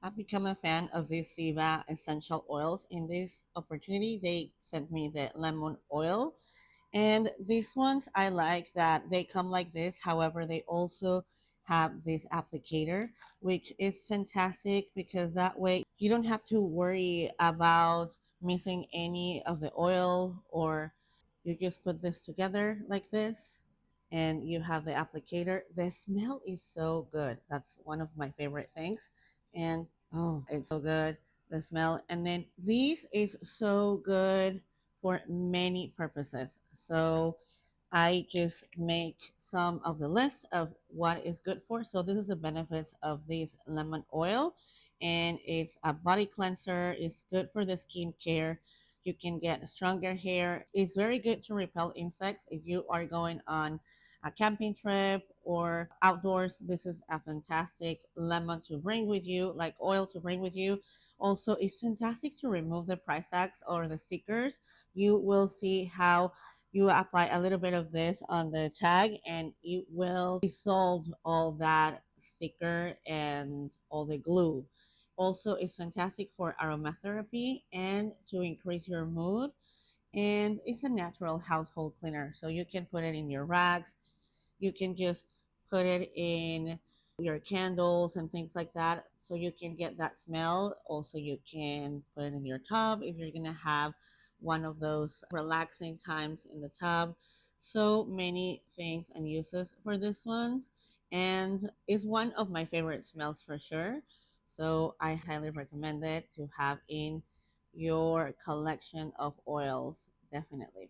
I've become a fan of these Siva essential oils. In this opportunity, they sent me the lemon oil. And these ones, I like that they come like this. However, they also have this applicator, which is fantastic because that way you don't have to worry about missing any of the oil, or you just put this together like this and you have the applicator. The smell is so good. That's one of my favorite things. And oh, it's so good. The smell. And then this is so good for many purposes. So I just make some of the list of what is good for. So this is the benefits of this lemon oil, and it's a body cleanser. It's good for the skin care. You can get stronger hair. It's very good to repel insects if you are going on a camping trip or outdoors. This is a fantastic lemon to bring with you, like oil to bring with you. Also, it's fantastic to remove the price tags or the stickers. You will see how you apply a little bit of this on the tag and it will dissolve all that sticker and all the glue. Also, it's fantastic for aromatherapy and to increase your mood, and it's a natural household cleaner. So you can put it in your rags, you can just put it in your candles and things like that, so you can get that smell. Also, you can put it in your tub if you're gonna have one of those relaxing times in the tub. So many things and uses for this one, and is one of my favorite smells for sure. So I highly recommend it to have in your collection of oils, definitely.